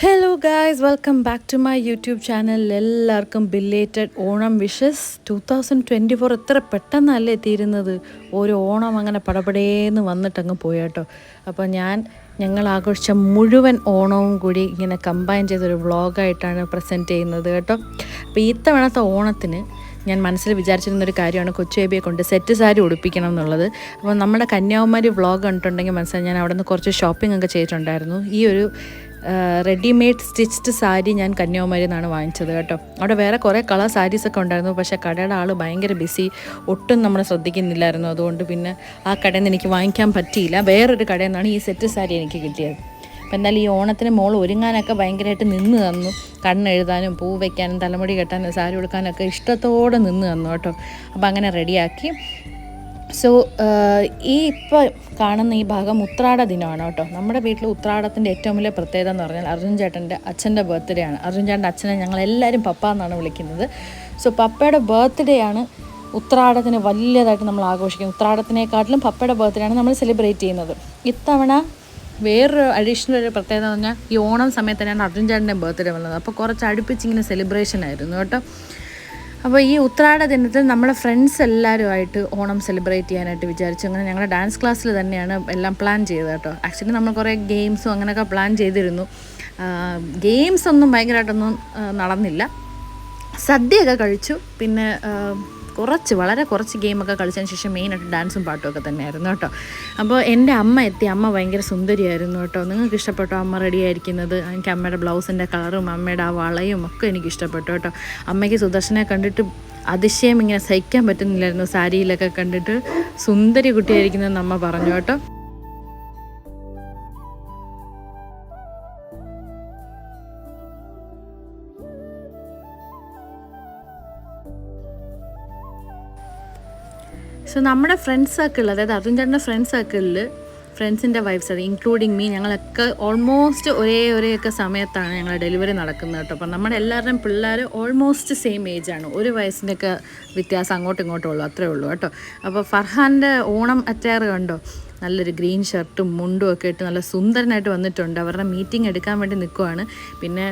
Hello guys, welcome back to my YouTube channel. എല്ലാവർക്കും belated Onam wishes. 2024 എത്ര പെട്ടെന്നല്ലേ തീരുന്നത്. ഒരു ഓണം അങ്ങനെ പടപടേന്ന് വന്നിട്ടങ്ങ് പോയാട്ടോ. അപ്പോൾ ഞങ്ങൾ ആഘോഷിച്ച മുഴുവൻ ഓണവും കൂടി ഇങ്ങനെ കമ്പൈൻ ചെയ്തൊരു വ്ളോഗായിട്ടാണ് പ്രസൻറ്റ് ചെയ്യുന്നത് കേട്ടോ. അപ്പോൾ ഇത്തവണത്തെ ഓണത്തിന് ഞാൻ മനസ്സിൽ വിചാരിച്ചിരുന്നൊരു കാര്യമാണ് കൊച്ചു ബേബിയെ കൊണ്ട് സെറ്റ് സാരി ഉടുപ്പിക്കണം എന്നുള്ളത്. അപ്പോൾ നമ്മുടെ കന്യാകുമാരി വ്ളോഗ് കണ്ടിട്ടുണ്ടെങ്കിൽ മനസ്സിലായി, ഞാൻ അവിടെ നിന്ന് കുറച്ച് ഷോപ്പിംഗ് ഒക്കെ ചെയ്തിട്ടുണ്ടായിരുന്നു. ഈ ഒരു റെഡിമെയ്ഡ് സ്റ്റിച്ച്ഡ് സാരി ഞാൻ കന്യാകുമാരിയിൽ നിന്നാണ് വാങ്ങിച്ചത് കേട്ടോ. അവിടെ വേറെ കുറേ കളർ സാരീസൊക്കെ ഉണ്ടായിരുന്നു, പക്ഷേ കടയുടെ ആൾ ഭയങ്കര ബിസി, ഒട്ടും നമ്മൾ ശ്രദ്ധിക്കുന്നില്ലായിരുന്നു. അതുകൊണ്ട് പിന്നെ ആ കടയിൽ നിന്ന് എനിക്ക് വാങ്ങിക്കാൻ പറ്റിയില്ല. വേറൊരു കടയിൽ നിന്നാണ് ഈ സെറ്റ് സാരി എനിക്ക് കിട്ടിയത്. അപ്പോൾ എന്തായാലും ഈ ഓണത്തിന് മോൾ ഒരുങ്ങാനൊക്കെ ഭയങ്കരമായിട്ട് നിന്ന് തന്നു. കണ്ണെഴുതാനും പൂ വയ്ക്കാനും തലമുടി കെട്ടാനും സാരി ഉടുക്കാനൊക്കെ ഇഷ്ടത്തോടെ നിന്ന് തന്നു കേട്ടോ. അപ്പോൾ അങ്ങനെ റെഡിയാക്കി. സോ ഈ ഇപ്പോൾ കാണുന്ന ഈ ഭാഗം ഉത്രാട ദിനമാണ് കേട്ടോ. നമ്മുടെ വീട്ടിൽ ഉത്രാടത്തിൻ്റെ ഏറ്റവും വലിയ പ്രത്യേകത എന്ന് പറഞ്ഞാൽ അർജുൻ ചേട്ടൻ്റെ അച്ഛൻ്റെ ബർത്ത്ഡേ ആണ്. അർജുൻ ചേട്ടൻ്റെ അച്ഛനെ ഞങ്ങളെല്ലാവരും പപ്പ എന്നാണ് വിളിക്കുന്നത്. സോ പപ്പയുടെ ബർത്ത്ഡേ ആണ് ഉത്രാടത്തിന് വലിയതായിട്ട് നമ്മൾ ആഘോഷിക്കുന്നത്. ഉത്രാടത്തിനെക്കാട്ടിലും പപ്പയുടെ ബർത്ത്ഡേ ആണ് നമ്മൾ സെലിബ്രേറ്റ് ചെയ്യുന്നത്. ഇത്തവണ വേറൊരു അഡീഷണൽ ഒരു പ്രത്യേകത എന്ന് പറഞ്ഞാൽ ഈ ഓണം സമയത്ത് തന്നെയാണ് അർജുൻ ചേട്ടൻ്റെ ബർത്ത്ഡേ വന്നത്. അപ്പോൾ കുറച്ച് അടുപ്പിച്ചിങ്ങനെ സെലിബ്രേഷൻ ആയിരുന്നു കേട്ടോ. അപ്പോൾ ഈ ഉത്രാട ദിനത്തിൽ നമ്മുടെ ഫ്രണ്ട്സ് എല്ലാവരുമായിട്ട് ഓണം സെലിബ്രേറ്റ് ചെയ്യാനായിട്ട് വിചാരിച്ചു. അങ്ങനെ ഞങ്ങളുടെ ഡാൻസ് ക്ലാസ്സിൽ തന്നെയാണ് എല്ലാം പ്ലാൻ ചെയ്തത് കേട്ടോ. ആക്ച്വലി നമ്മൾ കുറേ ഗെയിംസും അങ്ങനെയൊക്കെ പ്ലാൻ ചെയ്തിരുന്നു. ഗെയിംസ് ഒന്നും ഭയങ്കരമായിട്ടൊന്നും നടന്നില്ല. സദ്യയൊക്കെ കഴിച്ചു. പിന്നെ വളരെ കുറച്ച് ഗെയിമൊക്കെ കളിച്ചതിന് ശേഷം മെയിനായിട്ട് ഡാൻസും പാട്ടും ഒക്കെ തന്നെയായിരുന്നു കേട്ടോ. അപ്പോൾ എൻ്റെ അമ്മ എത്തി. അമ്മ ഭയങ്കര സുന്ദരിയായിരുന്നു കേട്ടോ. നിങ്ങൾക്ക് ഇഷ്ടപ്പെട്ടോ അമ്മ റെഡി ആയിരിക്കുന്നത്? എനിക്ക് അമ്മയുടെ ബ്ലൗസിൻ്റെ കളറും അമ്മയുടെ ആ വളയും ഒക്കെ എനിക്ക് ഇഷ്ടപ്പെട്ടു കേട്ടോ. അമ്മയ്ക്ക് സുദർശനെ കണ്ടിട്ട് അതിശയം ഇങ്ങനെ സഹിക്കാൻ പറ്റുന്നില്ലായിരുന്നു. സാരിയിലൊക്കെ കണ്ടിട്ട് സുന്ദരി കുട്ടിയായിരിക്കുന്നതെന്ന് അമ്മ പറഞ്ഞു കേട്ടോ. സോ നമ്മുടെ ഫ്രണ്ട്സ് സർക്കിളിൽ, അതായത് അർജുൻ ചേട്ടൻ്റെ ഫ്രണ്ട്സ് സർക്കിളിൽ ഫ്രണ്ട്സിൻ്റെ വൈഫ്സ്, അത് ഇൻക്ലൂഡിങ് മീ, ഞങ്ങളൊക്കെ ഓൾമോസ്റ്റ് ഒരേ സമയത്താണ് ഞങ്ങൾ ഡെലിവറി നടക്കുന്നത് കേട്ടോ. അപ്പം നമ്മുടെ എല്ലാവരുടെയും പിള്ളേർ ഓൾമോസ്റ്റ് സെയിം ഏജാണ്. ഒരു വയസ്സിൻ്റെയൊക്കെ വ്യത്യാസം അങ്ങോട്ടും ഇങ്ങോട്ടും ഉള്ളൂ, അത്രേ ഉള്ളൂ കേട്ടോ. അപ്പോൾ ഫർഹാൻ്റെ ഓണം അറ്റയർ കണ്ടോ, നല്ലൊരു ഗ്രീൻ ഷർട്ടും മുണ്ടും ഒക്കെ ഇട്ട് നല്ല സുന്ദരനായിട്ട് വന്നിട്ടുണ്ട്. അവരുടെ മീറ്റിംഗ് എടുക്കാൻ വേണ്ടി നിൽക്കുവാണ്. പിന്നെ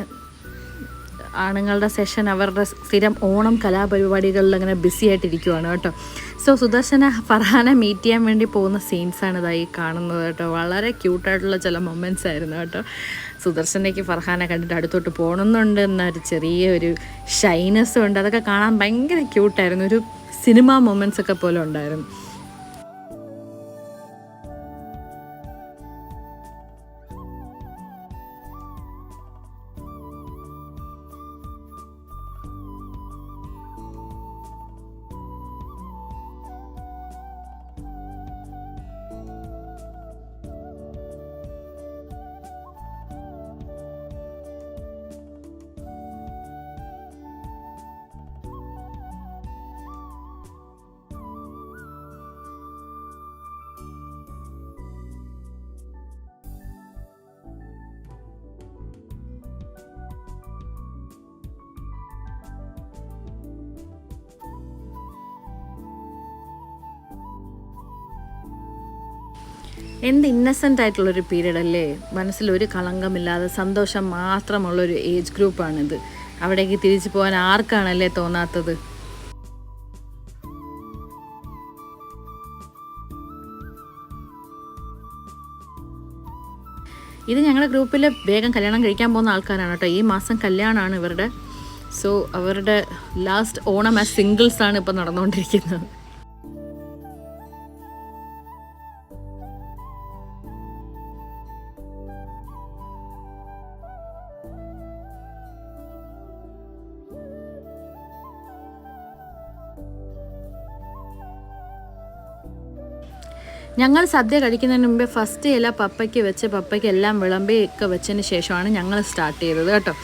ആണുങ്ങളുടെ സെഷൻ അവരുടെ സ്ഥിരം ഓണം കലാപരിപാടികളിൽ അങ്ങനെ ബിസി ആയിട്ടിരിക്കുവാണ് കേട്ടോ. സോ സുദർശന ഫർഹാനെ മീറ്റ് ചെയ്യാൻ വേണ്ടി പോകുന്ന സീൻസാണ് ഇതായി കാണുന്നത് കേട്ടോ. വളരെ ക്യൂട്ടായിട്ടുള്ള ചില മൊമെൻറ്റ്സ് ആയിരുന്നു കേട്ടോ. സുദർശനയ്ക്ക് ഫർഹാനെ കണ്ടിട്ട് അടുത്തോട്ട് പോകണമെന്നുണ്ട് എന്നൊരു ചെറിയൊരു ഷൈനസ്സും ഉണ്ട്. അതൊക്കെ കാണാൻ ഭയങ്കര ക്യൂട്ടായിരുന്നു. ഒരു സിനിമ മൊമെൻറ്റ്സ് ഒക്കെ പോലെ ഉണ്ടായിരുന്നു. എന്ത് ഇന്നസെൻ്റ് ആയിട്ടുള്ളൊരു പീരീഡ് അല്ലേ. മനസ്സിലൊരു കളങ്കമില്ലാതെ സന്തോഷം മാത്രമുള്ളൊരു ഏജ് ഗ്രൂപ്പാണിത്. അവിടേക്ക് തിരിച്ചു പോകാൻ ആർക്കാണല്ലേ തോന്നാത്തത്. ഇത് ഞങ്ങളുടെ ഗ്രൂപ്പിൽ വേഗം കല്യാണം കഴിക്കാൻ പോകുന്ന ആൾക്കാരാണ് കേട്ടോ. ഈ മാസം കല്യാണമാണ് ഇവരുടെ. സോ അവരുടെ ലാസ്റ്റ് ഓണം ആസ് സിംഗിൾസാണ് ഇപ്പോൾ നടന്നുകൊണ്ടിരിക്കുന്നത്. ഞങ്ങൾ സദ്യ കഴിക്കുന്നതിന് മുമ്പേ ഫസ്റ്റ് ഇല പപ്പയ്ക്ക് വെച്ച് പപ്പയ്ക്ക് എല്ലാം വിളമ്പി ഒക്കെ വെച്ചതിന് ശേഷമാണ് ഞങ്ങൾ സ്റ്റാർട്ട് ചെയ്തത് കേട്ടോ.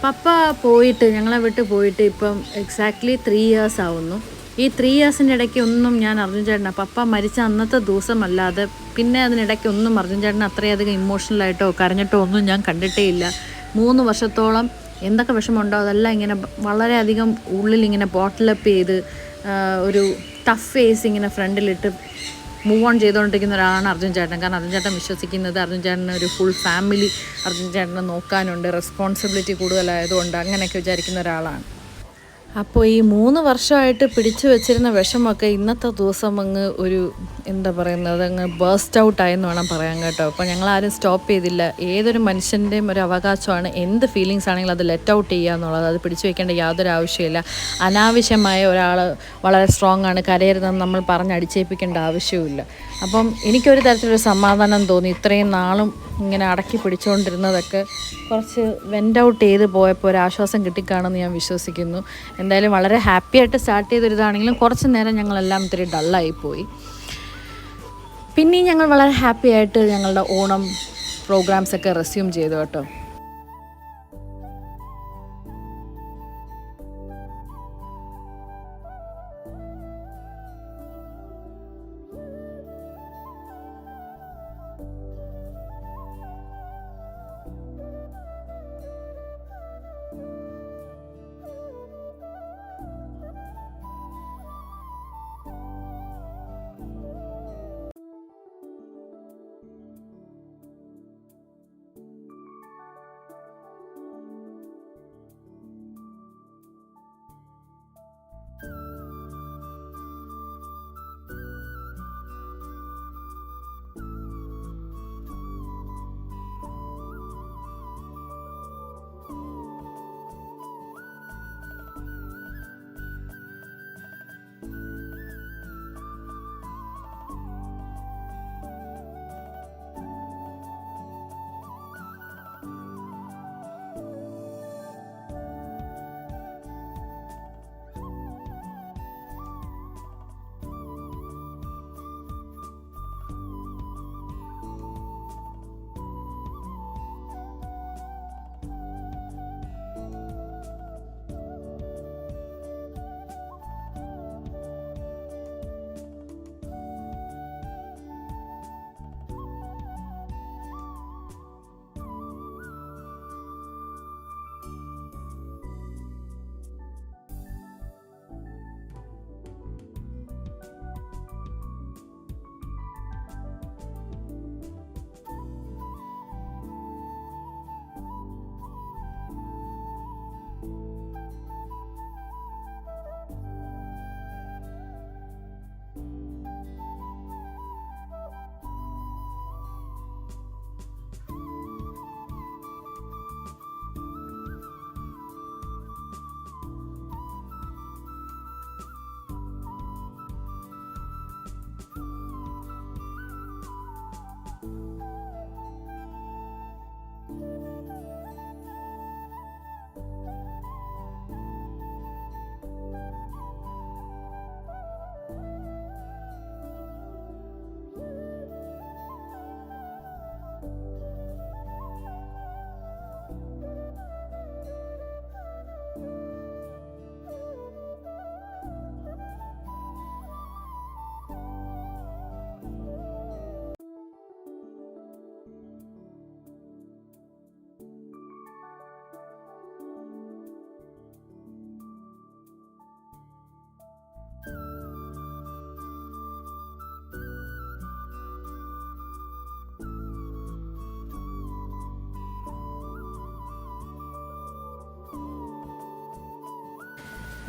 പപ്പ പോയിട്ട് ഞങ്ങളെ വിട്ട് പോയിട്ട് ഇപ്പം എക്സാക്ട്ലി 3 ഇയേഴ്സ് ആവുന്നു. ഈ 3 ഇയേഴ്സിൻ്റെ ഇടയ്ക്ക് ഒന്നും ഞാൻ അർജുൻ ചേട്ടനെ പപ്പ മരിച്ച അന്നത്തെ ദിവസമല്ലാതെ പിന്നെ അതിനിടയ്ക്ക് ഒന്നും അർജുൻ ചേട്ടനെ അത്രയധികം ഇമോഷണലായിട്ടോ കരഞ്ഞിട്ടോ ഒന്നും ഞാൻ കണ്ടിട്ടേ ഇല്ല. 3 വർഷത്തോളം എന്തൊക്കെ വിഷമമുണ്ടോ അതെല്ലാം ഇങ്ങനെ വളരെയധികം ഉള്ളിലിങ്ങനെ ബോട്ടിലപ്പ് ചെയ്ത് ഒരു ടഫ് ഫേസ് ഇങ്ങനെ ഫ്രണ്ടിലിട്ട് മൂവ് ഓൺ ചെയ്തുകൊണ്ടിരിക്കുന്ന ഒരാളാണ് അർജുൻ ചേട്ടൻ. കാരണം അർജുൻ ചേട്ടൻ വിശ്വസിക്കുന്നത് അർജുൻ ചേട്ടന് ഒരു ഫുൾ ഫാമിലി അർജുൻ ചേട്ടനെ നോക്കാനുണ്ട്, റെസ്പോൺസിബിലിറ്റി കൂടുതലായതുകൊണ്ട് അങ്ങനെയൊക്കെ വിചാരിക്കുന്ന ഒരാളാണ്. അപ്പോൾ ഈ 3 വർഷമായിട്ട് പിടിച്ചു വെച്ചിരുന്ന വിഷമൊക്കെ ഇന്നത്തെ ദിവസം അങ്ങ് ഒരു എന്താ പറയുന്നത് അങ്ങ് ബേസ്റ്റ് ഔട്ടായെന്ന് വേണം പറയാൻ കേട്ടോ. അപ്പോൾ ഞങ്ങളാരും സ്റ്റോപ്പ് ചെയ്തില്ല. ഏതൊരു മനുഷ്യൻ്റെയും ഒരു അവകാശമാണ് എന്ത് ഫീലിങ്സ് ആണെങ്കിലും അത് ലെറ്റ് ഔട്ട് ചെയ്യുക എന്നുള്ളത്. അത് പിടിച്ചു വെക്കേണ്ട യാതൊരു ആവശ്യമില്ല. അനാവശ്യമായ ഒരാൾ വളരെ സ്ട്രോങ് ആണ് കരയരുതെന്ന് നമ്മൾ പറഞ്ഞടിച്ചേൽപ്പിക്കേണ്ട ആവശ്യവുമില്ല. അപ്പം എനിക്കൊരു തരത്തിലൊരു സമാധാനം തോന്നി. ഇത്രയും നാളും ഇങ്ങനെ അടക്കി പിടിച്ചുകൊണ്ടിരുന്നതൊക്കെ കുറച്ച് വെൻ്റ് ഔട്ട് ചെയ്ത് പോയപ്പോൾ ഒരു ആശ്വാസം കിട്ടിക്കാണെന്ന് ഞാൻ വിശ്വസിക്കുന്നു. എന്തായാലും വളരെ ഹാപ്പി ആയിട്ട് സ്റ്റാർട്ട് ചെയ്തൊരിതാണെങ്കിലും കുറച്ച് നേരം ഞങ്ങളെല്ലാം ഇത്തിരി ഡള്ളായിപ്പോയി. പിന്നെയും ഞങ്ങൾ വളരെ ഹാപ്പി ആയിട്ട് ഞങ്ങളുടെ ഓണം പ്രോഗ്രാംസൊക്കെ റെസ്യൂം ചെയ്തു കേട്ടോ.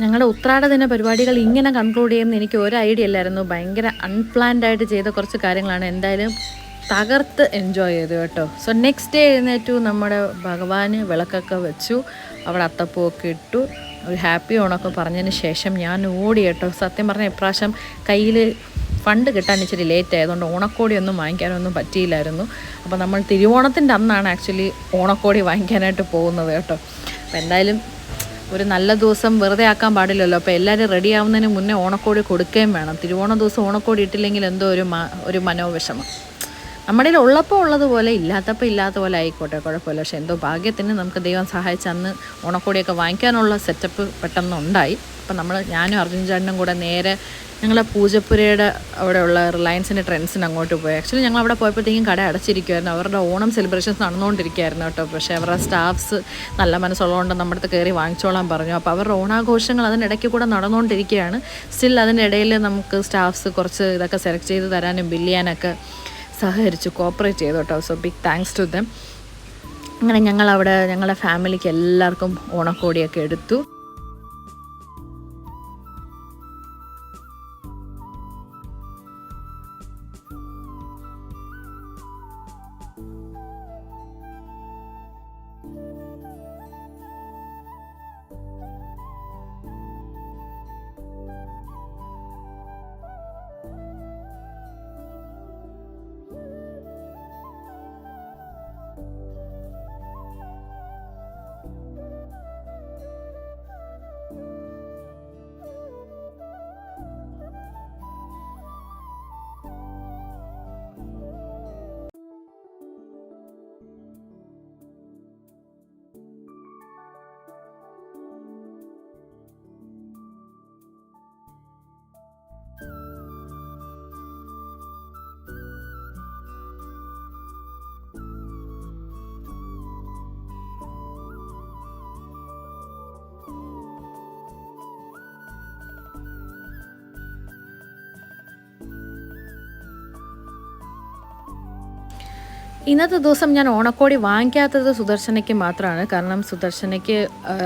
ഞങ്ങളുടെ ഉത്രാട ദിന പരിപാടികൾ ഇങ്ങനെ കൺക്ലൂഡ് ചെയ്യുമെന്ന് എനിക്ക് ഒരു ഐഡിയ ഇല്ലായിരുന്നു. ഭയങ്കര അൺപ്ലാൻഡ് ആയിട്ട് ചെയ്ത കുറച്ച് കാര്യങ്ങളാണ്. എന്തായാലും തകർത്ത് എൻജോയ് ചെയ്തു കേട്ടോ. സോ നെക്സ്റ്റ് ഡേ എഴുന്നേറ്റു, നമ്മുടെ ഭഗവാന് വിളക്കൊക്കെ വെച്ചു, അവിടെ അത്തപ്പൂവൊക്കെ ഇട്ടു, ഒരു ഹാപ്പി ഓണമൊക്കെ പറഞ്ഞതിന് ശേഷം ഞാൻ ഓടി കേട്ടോ. സത്യം പറഞ്ഞാൽ ഇപ്രാവശ്യം കയ്യിൽ ഫണ്ട് കിട്ടാൻ ഇച്ചിരി ലേറ്റ് ആയതുകൊണ്ട് ഓണക്കോടിയൊന്നും വാങ്ങിക്കാനൊന്നും പറ്റിയില്ലായിരുന്നു. അപ്പോൾ നമ്മൾ തിരുവോണത്തിൻ്റെ അന്നാണ് ആക്ച്വലി ഓണക്കോടി വാങ്ങിക്കാനായിട്ട് പോകുന്നത് കേട്ടോ. അപ്പോൾ എന്തായാലും ഒരു നല്ല ദിവസം വെറുതെ ആക്കാൻ പാടില്ലല്ലോ. അപ്പോൾ എല്ലാവരും റെഡി ആവുന്നതിന് മുന്നേ ഓണക്കോടി കൊടുക്കുകയും വേണം. തിരുവോണ ദിവസം ഓണക്കോടി ഇട്ടില്ലെങ്കിൽ എന്തോ ഒരു മനോവിഷമം. നമ്മുടെ കയ്യിൽ ഉള്ളപ്പോൾ ഉള്ളതുപോലെ ഇല്ലാത്തപ്പോൾ ഇല്ലാത്ത പോലെ ആയിക്കോട്ടെ, കുഴപ്പമില്ല. പക്ഷേ എന്തോ ഭാഗ്യത്തിന് നമുക്ക് ദൈവം സഹായിച്ച് അന്ന് ഓണക്കോടിയൊക്കെ വാങ്ങിക്കാനുള്ള സെറ്റപ്പ് പെട്ടെന്നുണ്ടായി. അപ്പം ഞാനും അർജുൻ ചേട്ടനും കൂടെ നേരെ ഞങ്ങളെ പൂജപ്പുരയുടെ അവിടെയുള്ള റിലയൻസിൻ്റെ ട്രെൻഡ്സിന് അങ്ങോട്ട് പോയി. ആക്ച്വലി ഞങ്ങൾ അവിടെ പോയപ്പോഴത്തേക്കും കട അടച്ചിരിക്കുമായിരുന്നു. അവരുടെ ഓണം സെലിബ്രേഷൻസ് നടന്നുകൊണ്ടിരിക്കുകയായിരുന്നു കേട്ടോ. പക്ഷേ അവരുടെ സ്റ്റാഫ്സ് നല്ല മനസ്സുള്ളതുകൊണ്ട് നമ്മുടെ അടുത്ത് കയറി വാങ്ങിച്ചോളാൻ പറഞ്ഞു. അപ്പോൾ അവരുടെ ഓണാഘോഷങ്ങൾ അതിനിടയ്ക്ക് കൂടെ നടന്നുകൊണ്ടിരിക്കുകയാണ്. സ്റ്റിൽ അതിനിടയിൽ നമുക്ക് സ്റ്റാഫ്സ് കുറച്ച് ഇതൊക്കെ സെലക്ട് ചെയ്ത് തരാനും ബില്ല് ചെയ്യാനൊക്കെ സഹകരിച്ചു, കോപ്പറേറ്റ് ചെയ്തു കേട്ടോ. So big thanks to them. അങ്ങനെ ഞങ്ങളവിടെ ഞങ്ങളുടെ ഫാമിലിക്ക് എല്ലാവർക്കും ഓണക്കോടിയൊക്കെ എടുത്തു. ഇന്നത്തെ ദിവസം ഞാൻ ഓണക്കോടി വാങ്ങിക്കാത്തത് സുദർശനയ്ക്ക് മാത്രമാണ്. കാരണം സുദർശനയ്ക്ക്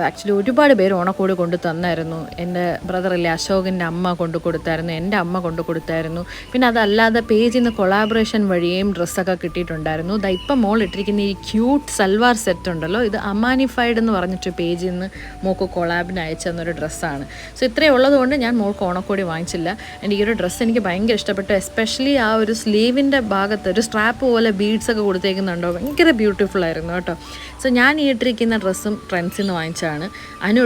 ആക്ച്വലി ഒരുപാട് പേര് ഓണക്കോടി കൊണ്ട് തന്നായിരുന്നു. എൻ്റെ ബ്രദറില്ലേ അശോകിൻ്റെ അമ്മ കൊണ്ട് കൊടുത്തായിരുന്നു, എൻ്റെ അമ്മ കൊണ്ട് കൊടുത്തായിരുന്നു. പിന്നെ അതല്ലാതെ പേജിൽ നിന്ന് കൊളാബറേഷൻ വഴിയും ഡ്രസ്സൊക്കെ കിട്ടിയിട്ടുണ്ടായിരുന്നു. ഇപ്പം മോൾ ഇട്ടിരിക്കുന്ന ഈ ക്യൂട്ട് സൽവാർ സെറ്റ് ഉണ്ടല്ലോ, ഇത് അമാനിഫൈഡ് എന്ന് പറഞ്ഞിട്ട് പേജിൽ നിന്ന് മോൾക്ക് കൊളാബിന് അയച്ചെന്നൊരു ഡ്രസ്സാണ്. സോ ഇത്രയും ഉള്ളതുകൊണ്ട് ഞാൻ മോൾക്ക് ഓണക്കോടി വാങ്ങിച്ചില്ല. എൻ്റെ ഈ ഒരു ഡ്രസ്സ് എനിക്ക് ഭയങ്കര ഇഷ്ടപ്പെട്ടു. എസ്പെഷ്യലി ആ ഒരു സ്ലീവിൻ്റെ ഭാഗത്ത് ഒരു സ്ട്രാപ്പ് പോലെ ബീഡ്സൊക്കെ കൊടുത്തേക്കുന്നുണ്ടോ, ഭയങ്കര ബ്യൂട്ടിഫുൾ ആയിരുന്നു കേട്ടോ. സോ ഞാൻ ഈ ഇട്ടിരിക്കുന്ന ഡ്രസ്സും ട്രെൻഡ്സിൽ നിന്ന് വാങ്ങിച്ചതാണ്.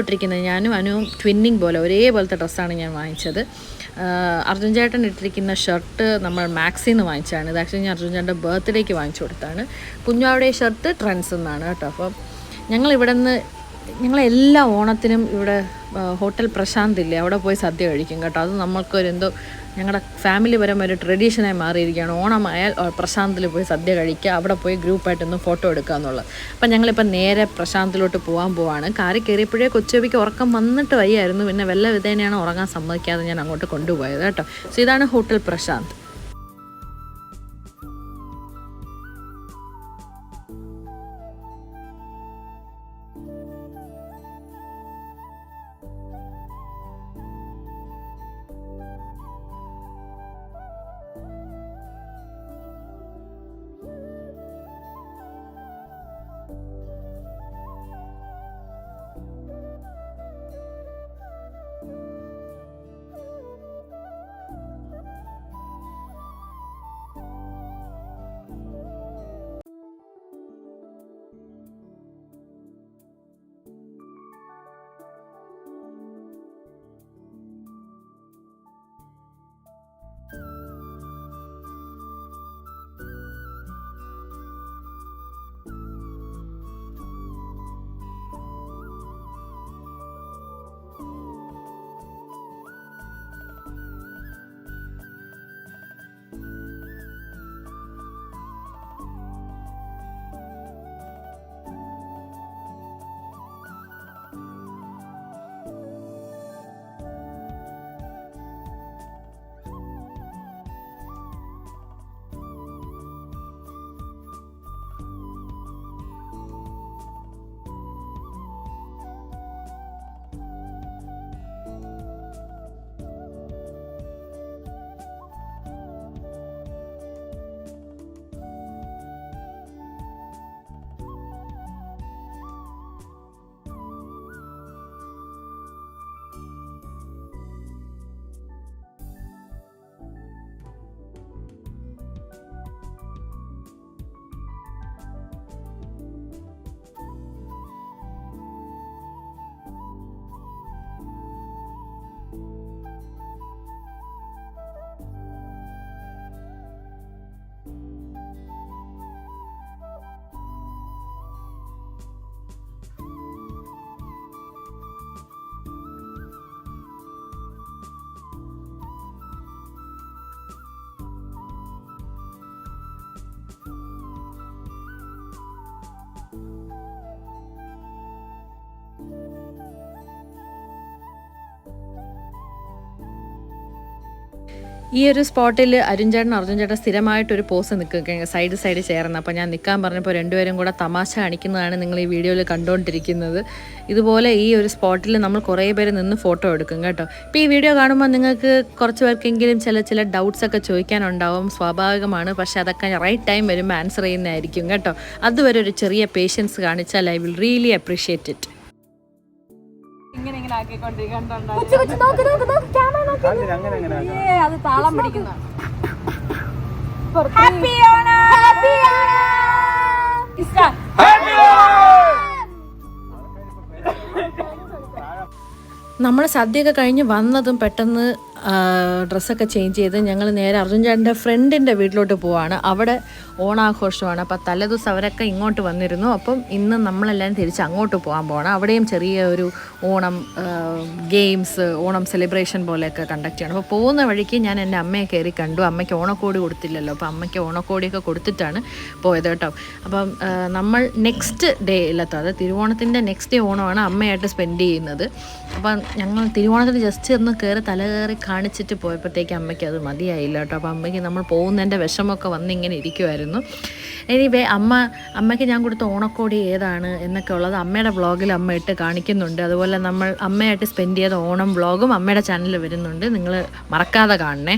ഇട്ടിരിക്കുന്നത് ഞാനും അനുവും ട്വിന്നിങ് പോലെ ഒരേപോലത്തെ ഡ്രസ്സാണ് ഞാൻ വാങ്ങിച്ചത്. അർജുൻ ചേട്ടൻ ഇട്ടിരിക്കുന്ന ഷർട്ട് നമ്മൾ മാക്സിൽ നിന്ന് വാങ്ങിച്ചതാണ്. ഇത് ആക്ച്വലി ഞാൻ അർജുൻ ചേട്ടൻ്റെ ബർത്ത്ഡേക്ക് വാങ്ങിച്ചു കൊടുത്താണ്. കുഞ്ഞാവിടെ ഷർട്ട് ട്രെൻഡ്സിൽ നിന്നാണ് കേട്ടോ. അപ്പം ഞങ്ങളെല്ലാ ഓണത്തിനും ഇവിടെ ഹോട്ടൽ പ്രശാന്ത് ഇല്ലേ, അവിടെ പോയി സദ്യ കഴിക്കും കേട്ടോ. അത് നമ്മൾക്കൊരെന്തോ ഞങ്ങളുടെ ഫാമിലി പരമായ ഒരു ട്രഡീഷനായി മാറിയിരിക്കുകയാണ്. ഓണമായാൽ പ്രശാന്തിൽ പോയി സദ്യ കഴിക്കുക, അവിടെ പോയി ഗ്രൂപ്പായിട്ടൊന്ന് ഫോട്ടോ എടുക്കുക എന്നുള്ളത്. അപ്പം ഞങ്ങളിപ്പോൾ നേരെ പ്രശാന്തിലോട്ട് പോവാണ്. കാറിൽ കയറിയപ്പോഴേ കൊച്ചുബിക്ക് ഉറക്കം വന്നിട്ട് വയ്യായിരുന്നു. പിന്നെ വല്ല വിധേനയാണ് ഉറങ്ങാൻ സമ്മതിക്കാതെ ഞാൻ അങ്ങോട്ട് കൊണ്ടുപോയത് കേട്ടോ. സോ ഇതാണ് ഹോട്ടൽ പ്രശാന്ത്. ഈ ഒരു സ്പോട്ടിൽ അരുൺ ചേട്ടൻ സ്ഥിരമായിട്ടൊരു പോസ് നിൽക്കുക സൈഡ് ചേർന്ന്. അപ്പോൾ ഞാൻ നിൽക്കാൻ പറഞ്ഞപ്പോൾ രണ്ടുപേരും കൂടെ തമാശ കാണിക്കുന്നതാണ് നിങ്ങൾ ഈ വീഡിയോയിൽ കണ്ടുകൊണ്ടിരിക്കുന്നത്. ഇതുപോലെ ഈ ഒരു സ്പോട്ടിൽ നമ്മൾ കുറേ പേര് നിന്ന് ഫോട്ടോ എടുക്കും കേട്ടോ. ഇപ്പോൾ ഈ വീഡിയോ കാണുമ്പോൾ നിങ്ങൾക്ക് കുറച്ച് പേർക്കെങ്കിലും ചില ഡൗട്ട്സ് ഒക്കെ ചോദിക്കാനുണ്ടാവും, സ്വാഭാവികമാണ്. പക്ഷേ അതൊക്കെ റൈറ്റ് ടൈം വരുമ്പോൾ ആൻസർ ചെയ്യുന്നതായിരിക്കും കേട്ടോ. അതുവരെ ഒരു ചെറിയ പേഷ്യൻസ് കാണിച്ചാൽ I will really appreciate it. അത് താളം പിടിക്കുന്ന നമ്മൾ സദ്യയൊക്കെ കഴിഞ്ഞ് വന്നതും പെട്ടെന്ന് ഡ്രസ്സൊക്കെ ചേഞ്ച് ചെയ്ത് ഞങ്ങൾ നേരെ അർജുൻ ചേട്ടൻ്റെ ഫ്രണ്ടിൻ്റെ വീട്ടിലോട്ട് പോവാണ്. അവിടെ ഓണാഘോഷമാണ്. അപ്പോൾ തലേദിവസം അവരൊക്കെ ഇങ്ങോട്ട് വന്നിരുന്നു. അപ്പം ഇന്ന് നമ്മളെല്ലാവരും തിരിച്ച് അങ്ങോട്ട് പോകാൻ പോകണം. അവിടെയും ചെറിയ ഒരു ഓണം ഗെയിംസ്, ഓണം സെലിബ്രേഷൻ പോലെയൊക്കെ കണ്ടക്ട് ചെയ്യണം. അപ്പോൾ പോകുന്ന വഴിക്ക് ഞാൻ എൻ്റെ അമ്മയെ കയറി കണ്ടു. അമ്മയ്ക്ക് ഓണക്കോടി കൊടുത്തില്ലല്ലോ, അപ്പോൾ അമ്മയ്ക്ക് ഓണക്കോടിയൊക്കെ കൊടുത്തിട്ടാണ് പോയത് കേട്ടോ. അപ്പം നമ്മൾ നെക്സ്റ്റ് ഡേ ഇല്ലത്തോ, അത് തിരുവോണത്തിൻ്റെ നെക്സ്റ്റ് ഡേ ഓണമാണ് അമ്മയായിട്ട് സ്പെൻഡ് ചെയ്യുന്നത്. അപ്പം ഞങ്ങൾ തിരുവോണത്തിന് ജസ്റ്റ് ഒന്ന് തലകയറി കാണിച്ചിട്ട് പോയപ്പോഴത്തേക്ക് അമ്മയ്ക്ക് അത് മതിയായില്ല കേട്ടോ. അപ്പോൾ അമ്മയ്ക്ക് നമ്മൾ പോകുന്നതിൻ്റെ വിഷമമൊക്കെ വന്നിങ്ങനെ ഇരിക്കുമായിരുന്നു. എനിവേ അമ്മയ്ക്ക് ഞാൻ കൊടുത്ത ഓണക്കോടി ഏതാണ് എന്നൊക്കെ ഉള്ളത് അമ്മയുടെ വ്ളോഗിൽ അമ്മ ഇട്ട് കാണിക്കുന്നുണ്ട്. അതുപോലെ നമ്മൾ അമ്മയായിട്ട് സ്പെൻഡ് ചെയ്ത ഓണം വ്ളോഗും അമ്മയുടെ ചാനലിൽ വരുന്നുണ്ട്, നിങ്ങൾ മറക്കാതെ കാണണേ.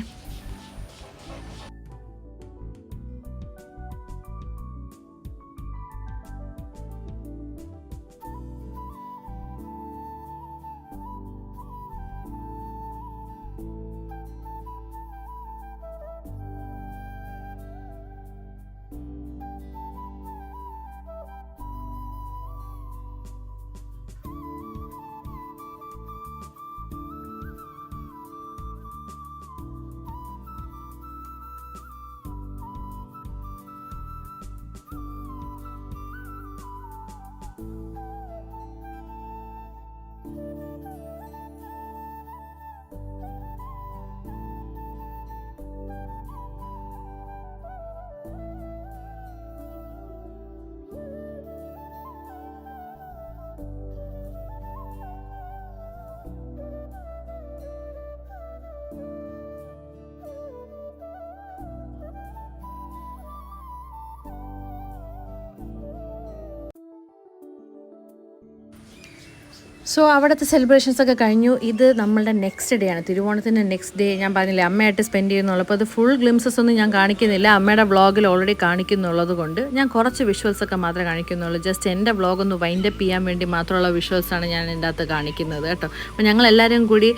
സോ അവിടുത്തെ സെലിബ്രേഷൻസൊക്കെ കഴിഞ്ഞു. ഇത് നമ്മളുടെ നെക്സ്റ്റ് ഡേ ആണ്, തിരുവോണത്തിൻ്റെ നെക്സ്റ്റ് ഡേ. ഞാൻ പറഞ്ഞില്ലേ അമ്മയായിട്ട് സ്പെൻഡ് ചെയ്യുന്നുള്ളൂ. അപ്പോൾ അത് ഫുൾ ഗ്ലിംസസ് ഒന്നും ഞാൻ കാണിക്കുന്നില്ല, അമ്മയുടെ വ്ളോഗിൽ ഓൾറെഡി കാണിക്കുന്നുള്ളത് കൊണ്ട് ഞാൻ കുറച്ച് വിഷ്വൽസൊക്കെ മാത്രമേ കാണിക്കുന്നുള്ളൂ. ജസ്റ്റ് എൻ്റെ വ്ളോഗ് ഒന്ന് വൈൻഡപ്പ് ചെയ്യാൻ വേണ്ടി മാത്രമുള്ള വിഷ്വൽസാണ് ഞാൻ എൻ്റെ അകത്ത് കാണിക്കുന്നത് കേട്ടോ. അപ്പോൾ ഞങ്ങളെല്ലാവരും കൂടി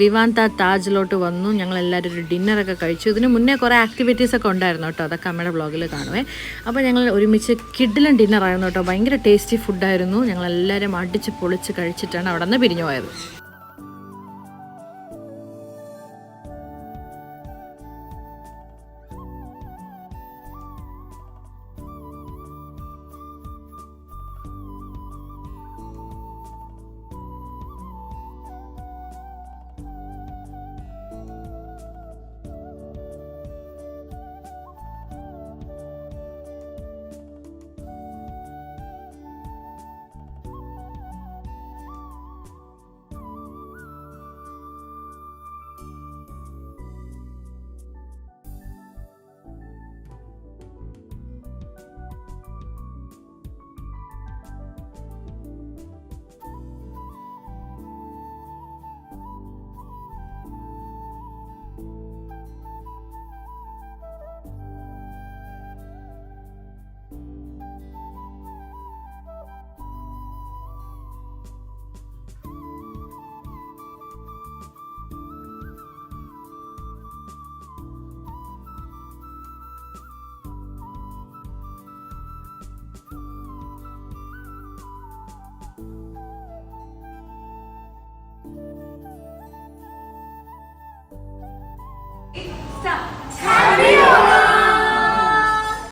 വിവാന്ത താജിലോട്ട് വന്നു. ഞങ്ങളെല്ലാവരും ഒരു ഡിന്നറൊക്കെ കഴിച്ചു. ഇതിന് മുന്നേ കുറേ ആക്ടിവിറ്റീസൊക്കെ ഉണ്ടായിരുന്നു കേട്ടോ, അതൊക്കെ അമ്മയുടെ വ്ളോഗിൽ കാണുവേ. അപ്പോൾ ഞങ്ങൾ ഒരുമിച്ച് കിഡിലും ഡിന്നറായിരുന്നു കേട്ടോ. ഭയങ്കര ടേസ്റ്റി ഫുഡായിരുന്നു. ഞങ്ങളെല്ലാവരും അടിച്ച് പൊളിച്ച് കഴിച്ചിട്ട് അവിടെ നിന്ന് പിരിഞ്ഞു പോയത്. Stop.